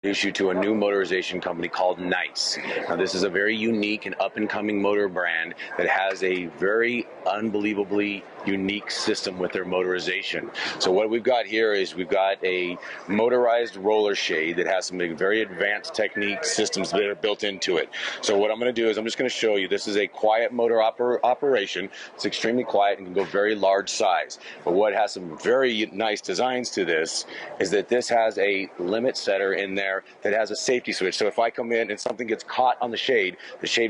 introduce you to a new motorization company called Nice. Now, this is a very unique and up-and-coming motor brand that has a very unbelievably unique system with their motorization. So what we've got here is we've got a motorized roller shade that has some very advanced technique systems that are built into it. So what I'm going to do is I'm just going to show you, this is a quiet motor operation. It's extremely quiet and can go very large size. But what has some very nice designs to this is that this has a limit setter in there that has a safety switch. So if I come in and something gets caught on the shade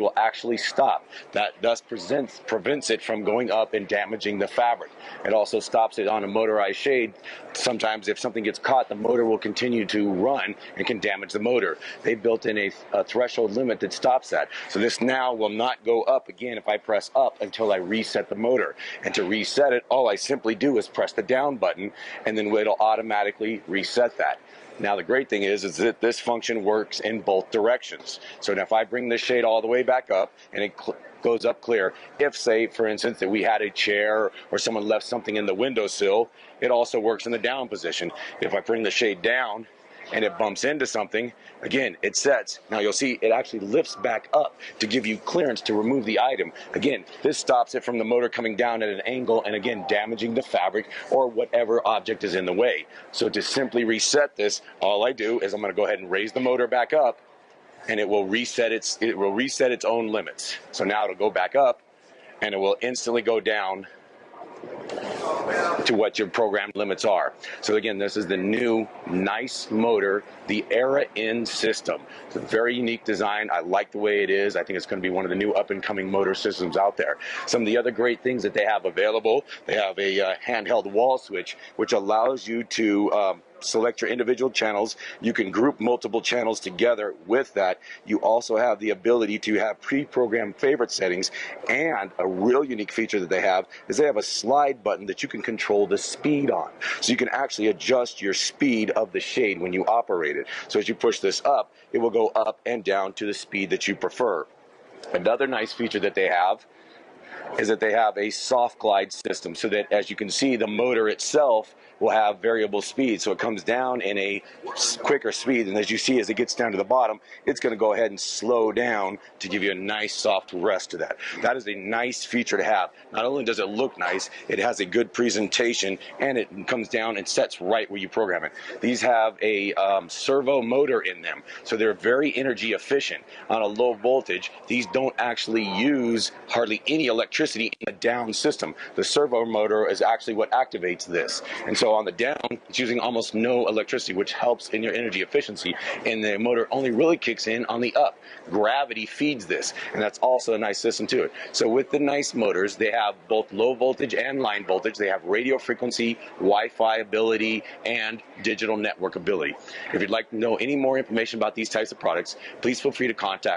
will actually stop. That thus prevents it from going up and damaging the fabric. It also stops it on a motorized shade. Sometimes if something gets caught, the motor will continue to run and can damage the motor. They built in a threshold limit that stops that. So this now will not go up again if I press up until I reset the motor. And to reset it, all I simply do is press the down button, and then it'll automatically reset that. Now the great thing is that this function works in both directions. So now if I bring this shade all the way back up and it goes up clear, if say for instance that we had a chair or someone left something in the windowsill, it also works in the down position. If I bring the shade down and it bumps into something, again, it sets. Now you'll see it actually lifts back up to give you clearance to remove the item. Again, this stops it from the motor coming down at an angle and again damaging the fabric or whatever object is in the way. So to simply reset this, all I do is I'm going to go ahead and raise the motor back up, and it will reset its own limits. So now it'll go back up and it will instantly go down to what your programmed limits are. So again, this is the new Nice motor, the Era N system. It's a very unique design. I like the way it is. I think it's going to be one of the new up-and-coming motor systems out there. Some of the other great things that they have available, they have a handheld wall switch, which allows you to select your individual channels. You can group multiple channels together with that. You also have the ability to have pre-programmed favorite settings, and a real unique feature that they have is they have a slide button that you can control the speed on. So you can actually adjust your speed of the shade when you operate it. So as you push this up, it will go up and down to the speed that you prefer. Another nice feature that they have is that they have a soft glide system, so that as you can see, the motor itself will have variable speed. So it comes down in a quicker speed, and as you see, as it gets down to the bottom, it's going to go ahead and slow down to give you a nice soft rest to that. That is a nice feature to have. Not only does it look nice, it has a good presentation, and it comes down and sets right where you program it. These have a servo motor in them, so they're very energy efficient. On a low voltage, these don't actually use hardly any electricity in the down system. The servo motor is actually what activates this. And so on the down, it's using almost no electricity, which helps in your energy efficiency. And the motor only really kicks in on the up. Gravity feeds this, and that's also a nice system to it. So with the Nice motors, they have both low voltage and line voltage. They have radio frequency, Wi-Fi ability, and digital network ability. If you'd like to know any more information about these types of products, please feel free to contact